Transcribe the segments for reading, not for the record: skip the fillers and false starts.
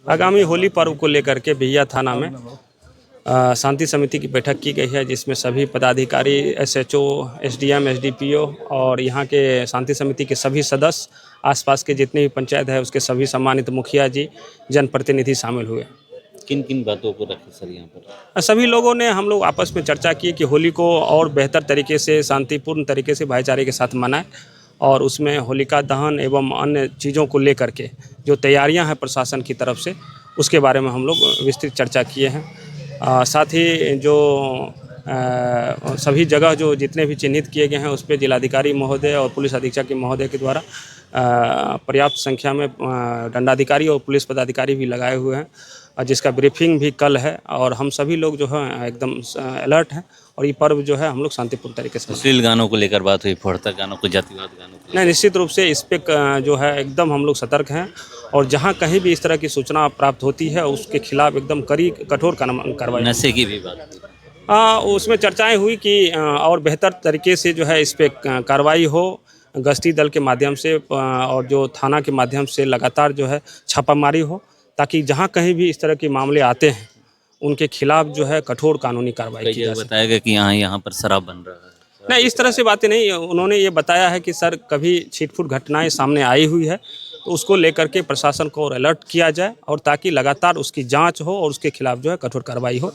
आगामी होली पर्व को लेकर के बिहिया थाना में शांति समिति की बैठक की गई है, जिसमें सभी पदाधिकारी, एसएचओ, एसडीएम, एसडीपीओ और यहाँ के शांति समिति के सभी सदस्य, आसपास के जितने भी पंचायत है उसके सभी सम्मानित मुखिया जी, जनप्रतिनिधि शामिल हुए। किन किन बातों को रखी सर यहाँ पर? सभी लोगों ने, हम लोग आपस में चर्चा की कि होली को और बेहतर तरीके से, शांतिपूर्ण तरीके से, भाईचारे के साथ मनाएं और उसमें होलिका दहन एवं अन्य चीज़ों को लेकर के जो तैयारियां हैं प्रशासन की तरफ से, उसके बारे में हम लोग विस्तृत चर्चा किए हैं। साथ ही जो सभी जगह जो जितने भी चिन्हित किए गए हैं उस पर जिलाधिकारी महोदय और पुलिस अधीक्षक महोदय के द्वारा पर्याप्त संख्या में दंडाधिकारी और पुलिस पदाधिकारी भी लगाए हुए हैं, जिसका ब्रीफिंग भी कल है। और हम सभी लोग जो है एकदम अलर्ट हैं और ये पर्व जो है हम लोग शांतिपूर्ण तरीके से। अश्लील गानों को लेकर बात हुई, फोड़ता गानों को, जातिवाद गानों को? नहीं, निश्चित रूप से इस पे जो है एकदम हम लोग सतर्क हैं और जहाँ कहीं भी इस तरह की सूचना प्राप्त होती है उसके खिलाफ एकदम कठोर कार्रवाई। नशे की भी बात हुई? उसमें चर्चाएं हुई कि और बेहतर तरीके से जो है इस पे कार्रवाई हो, गश्ती दल के माध्यम से और जो थाना के माध्यम से लगातार जो है छापामारी हो, ताकि जहाँ कहीं भी इस तरह के मामले आते हैं उनके खिलाफ जो है कठोर कानूनी कार्रवाई की जा सके। बताया गया कि यहाँ पर शराब बन रहा है? नहीं, इस तरह से बातें नहीं। उन्होंने ये बताया है कि सर कभी छिटपुट घटनाएं सामने आई हुई है तो उसको लेकर के प्रशासन को और अलर्ट किया जाए और ताकि लगातार उसकी जांच हो और उसके खिलाफ जो है कठोर कार्रवाई हो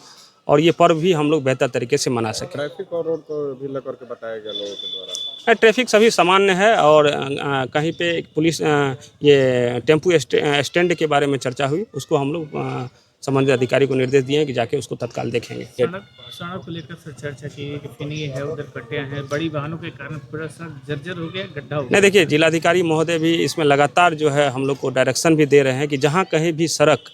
और ये पर्व भी हम लोग बेहतर तरीके से मना सकें। ट्रैफिक और रोड को भी लेकर के बताया गया लोगों के द्वारा? ट्रैफिक सभी सामान्य है और कहीं पे पुलिस ये टेम्पू स्टैंड के बारे में चर्चा हुई, उसको हम लोग संबंधित अधिकारी को निर्देश दिए हैं कि जाके उसको तत्काल देखेंगे। सड़क को लेकर सर चर्चा की कि फिनी है, उधर गड्ढियाँ हैं, बड़ी वाहनों के कारण पूरा सड़क जर्जर हो गया, गड्ढा हो गया। नहीं, देखिए जिलाधिकारी महोदय भी इसमें लगातार जो है हम लोग को डायरेक्शन भी दे रहे हैं कि जहाँ कहीं भी सड़क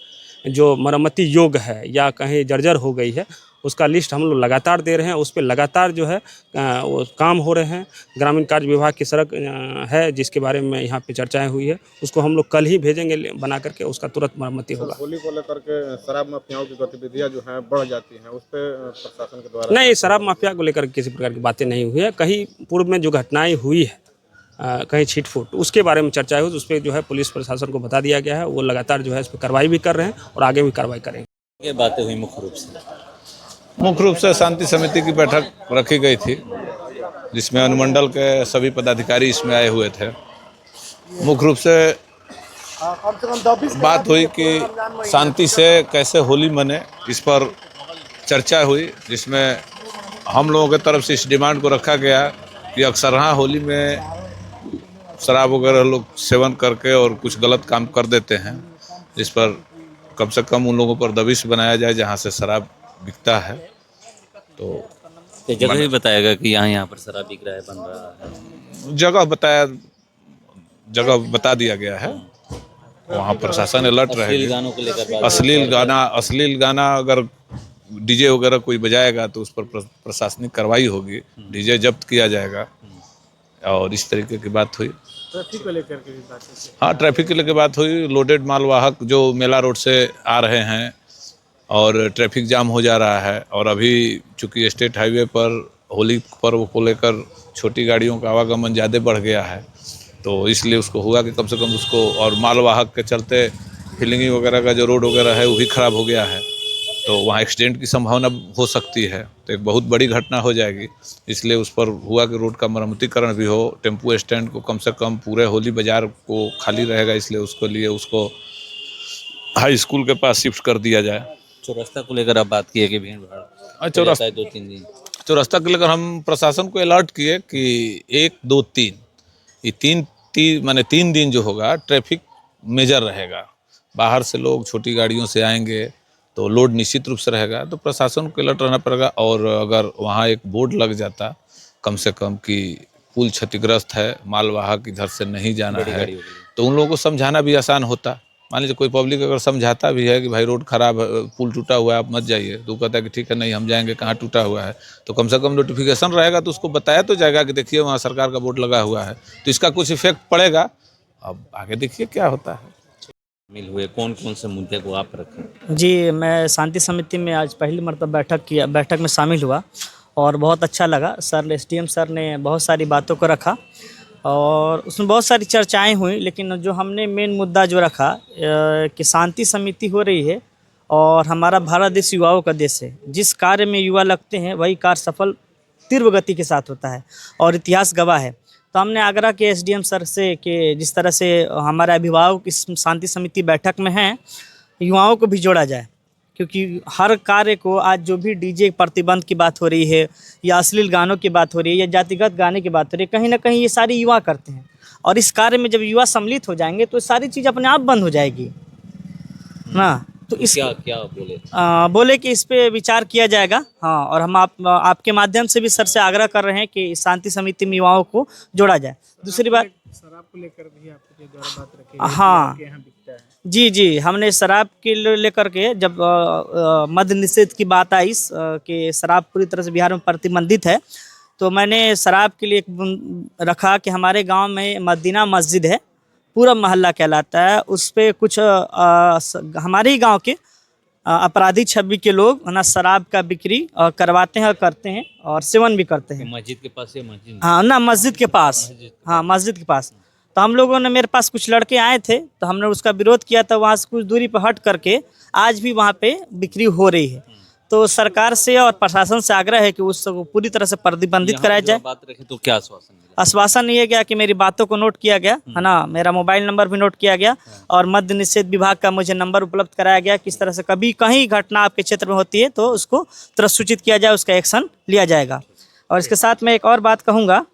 जो मरम्मती योग्य है या कहीं जर्जर हो गई है उसका लिस्ट हम लोग लगातार दे रहे हैं, उस पर लगातार जो है वो काम हो रहे हैं। ग्रामीण कार्य विभाग की सड़क है जिसके बारे में यहाँ पे चर्चाएं हुई है, उसको हम लोग कल ही भेजेंगे बना करके, उसका तुरंत मरम्मती होगा। होली को लेकर के शराब माफियाओं की गतिविधियां जो हैं बढ़ जाती हैं, उस पर प्रशासन के द्वारा? नहीं, शराब माफिया को लेकर किसी प्रकार की बातें नहीं हुई है। कहीं पूर्व में जो घटनाएं हुई है कहीं छिटफुट, उसके बारे में चर्चा हुई, उस पर जो है पुलिस प्रशासन को बता दिया गया है, वो लगातार जो है इस पर कार्रवाई भी कर रहे हैं और आगे भी कार्रवाई करेंगे। ये बातें हुई मुख्य रूप से? मुख्य रूप से शांति समिति की बैठक रखी गई थी जिसमें अनुमंडल के सभी पदाधिकारी इसमें आए हुए थे। मुख्य रूप से बात हुई कि शांति से कैसे होली मने, इस पर चर्चा हुई, जिसमें हम लोगों की तरफ से इस डिमांड को रखा गया कि अक्सर हाँ होली में शराब वगैरह लोग सेवन करके और कुछ गलत काम कर देते हैं, जिस पर कम से कम उन लोगों पर दबिश बनाया जाए जहाँ से शराब बिकता है। तो जगह भी बताएगा कि यहाँ पर शराब बिक रहा है, बन रहा है? जगह बता दिया गया है, वहाँ प्रशासन अलर्ट रहेगा। अश्लील गानों को लेकर? अश्लील गाना अगर डीजे वगैरह कोई बजाएगा तो उस पर प्रशासनिक कार्रवाई होगी, डीजे जब्त किया जाएगा और इस तरीके की बात हुई। ट्रैफिक को लेकर के भी बात हुई? हाँ, ट्रैफिक के लेकर बात हुई। लोडेड मालवाहक जो मेला रोड से आ रहे हैं और ट्रैफिक जाम हो जा रहा है, और अभी चूँकि स्टेट हाईवे पर होली पर्व को लेकर छोटी गाड़ियों का आवागमन ज़्यादा बढ़ गया है, तो इसलिए उसको हुआ कि कम से कम उसको, और मालवाहक के चलते फिलिंगी वगैरह का जो रोड वगैरह है वो भी ख़राब हो गया है, तो वहाँ एक्सीडेंट की संभावना हो सकती है, तो एक बहुत बड़ी घटना हो जाएगी। इसलिए उस पर हुआ कि रोड का मरम्मतीकरण भी हो, टेम्पू स्टैंड को कम से कम पूरे होली बाज़ार को खाली रहेगा, इसलिए उसके लिए उसको हाई स्कूल के पास शिफ्ट कर दिया जाए। चौरस्ता को लेकर आप बात की है कि भीड़ भाड़ चौरस्ता 2-3 दिन? चौरस्ता को लेकर हम प्रशासन को अलर्ट किए कि 1, 2, 3 ये 3 दिन जो होगा ट्रैफिक मेजर रहेगा। बाहर से लोग छोटी गाड़ियों से आएंगे तो लोड निश्चित रूप से रहेगा, तो प्रशासन को अलर्ट रहना पड़ेगा। और अगर वहाँ एक बोर्ड लग जाता कम से कम कि पुल क्षतिग्रस्त है, मालवाहक इधर से नहीं जाना है, तो उन लोगों को समझाना भी आसान होता। मान लीजिए कोई पब्लिक अगर समझाता भी है कि भाई रोड खराब है, पुल टूटा हुआ है, आप मत जाइए, तो कहता है कि ठीक है नहीं हम जाएंगे, कहाँ टूटा हुआ है, तो कम से कम नोटिफिकेशन रहेगा तो उसको बताया तो जाएगा कि देखिए वहाँ सरकार का बोर्ड लगा हुआ है, तो इसका कुछ इफेक्ट पड़ेगा। अब आगे देखिए क्या होता है। मिल हुए कौन कौन से मुद्दे को आप रखें? जी, मैं शांति समिति में आज पहली मरतबा बैठक में शामिल हुआ और बहुत अच्छा लगा। सर एसडीएम सर ने बहुत सारी बातों को रखा और उसमें बहुत सारी चर्चाएं हुई, लेकिन जो हमने मेन मुद्दा जो रखा कि शांति समिति हो रही है और हमारा भारत देश युवाओं का देश है। जिस कार्य में युवा लगते हैं वही कार्य सफल तीव्र गति के साथ होता है और इतिहास गवाह है। तो हमने आगरा के एसडीएम सर से कि जिस तरह से हमारे अभिभावक इस शांति समिति बैठक में हैं, युवाओं को भी जोड़ा जाए, क्योंकि हर कार्य को आज जो भी डीजे प्रतिबंध की बात हो रही है या अश्लील गानों की बात हो रही है या जातिगत गाने की बात हो रही है, कहीं ना कहीं ये सारी युवा करते हैं। और इस कार्य में जब युवा सम्मिलित हो जाएंगे तो सारी चीज़ अपने आप बंद हो जाएगी ना। तो इस क्या बोले? बोले कि इस पे विचार किया जाएगा। हाँ, और हम आपके माध्यम से भी सर से आग्रह कर रहे हैं कि शांति समिति में युवाओं को जोड़ा जाए। दूसरी बात, शराब को लेकर भी आपके द्वारा बात रखी गई, हाँ कि यहाँ बिकता है। जी, हमने शराब के लेकर के जब मद्य निषेध की बात आई कि शराब पूरी तरह से बिहार में प्रतिबंधित है, तो मैंने शराब के लिए एक रखा कि हमारे गांव में मदीना मस्जिद है, पूरा मोहल्ला कहलाता है। उस पे कुछ हमारे ही गांव के अपराधी छवि के लोग ना शराब का बिक्री करवाते हैं और करते हैं और सेवन भी करते हैं। मस्जिद के पास या मस्जिद? हाँ ना, मस्जिद के पास। हाँ, मस्जिद के पास। तो हम लोगों ने, मेरे पास कुछ लड़के आए थे तो हमने उसका विरोध किया था। वहाँ से कुछ दूरी पर हट करके आज भी वहाँ पे बिक्री हो रही है। तो सरकार से और प्रशासन से आग्रह है कि उसको पूरी तरह से प्रतिबंधित कराया जाए। बात रखे तो क्या आश्वासन मिला? आश्वासन ये गया कि मेरी बातों को नोट किया गया है ना, मेरा मोबाइल नंबर भी नोट किया गया और मद्य निषेध विभाग का मुझे नंबर उपलब्ध कराया गया। किस तरह से कभी कहीं घटना आपके क्षेत्र में होती है तो उसको तुरंत सूचित किया जाए, उसका एक्शन लिया जाएगा। और इसके साथ मैं एक और बात कहूँगा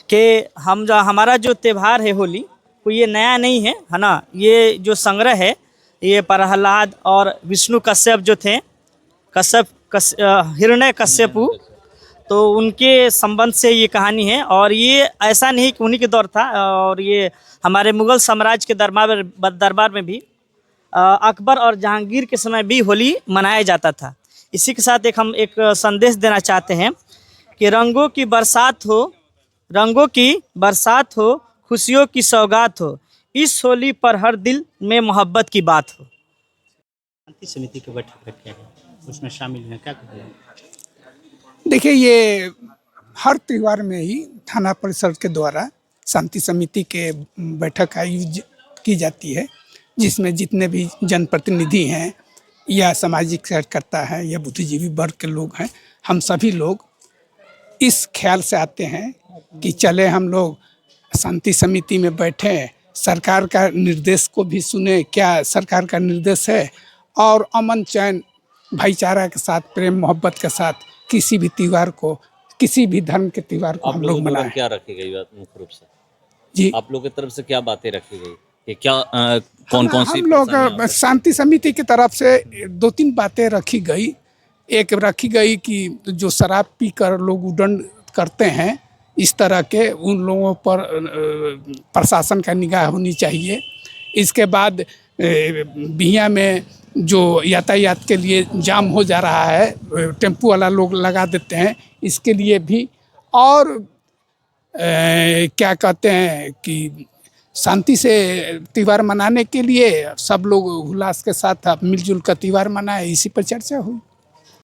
कि हमारा जो त्यौहार है होली, कोई ये नया नहीं है ना। ये जो संग्रह है ये प्रहलाद और विष्णु कश्यप जो थे, हिरण्य कश्यपु, तो उनके संबंध से ये कहानी है। और ये ऐसा नहीं कि उन्हीं के दौर था, और ये हमारे मुगल साम्राज्य के दरबार में भी अकबर और जहांगीर के समय भी होली मनाया जाता था। इसी के साथ हम एक संदेश देना चाहते हैं कि रंगों की बरसात हो, खुशियों की सौगात हो, इस होली पर हर दिल में मोहब्बत की बात हो। शांति समिति की बैठक रखे हैं, उसमें शामिल हैं, क्या कहेंगे? देखिए, ये हर त्यौहार में ही थाना परिषद के द्वारा शांति समिति के बैठक आयोजित की जाती है, जिसमें जितने भी जनप्रतिनिधि हैं या सामाजिक कार्यकर्ता हैं या बुद्धिजीवी वर्ग के लोग हैं, हम सभी लोग इस ख्याल से आते हैं कि चले हम लोग शांति समिति में बैठें, सरकार का निर्देश को भी सुने, क्या सरकार का निर्देश है, और अमन चैन भाईचारा के साथ, प्रेम मोहब्बत के साथ किसी भी त्यौहार को, किसी भी धर्म के त्यौहार को हम लोग मनाएं। क्या रखी गई बात मुख्य रूप से? जी, आप लोग की तरफ से क्या बातें रखी गई? कि क्या कौन सी हम लोग शांति समिति की तरफ से 2-3 बातें रखी गई। एक रखी गई कि जो शराब पीकर लोग उडन करते हैं, इस तरह के उन लोगों पर प्रशासन का निगाह होनी चाहिए। इसके बाद बिहिया में जो यातायात के लिए जाम हो जा रहा है, टेम्पू वाला लोग लगा देते हैं, इसके लिए भी। और क्या कहते हैं कि शांति से त्यौहार मनाने के लिए सब लोग उल्लास के साथ मिलजुल कर त्यौहार मनाए, इसी पर चर्चा हुई।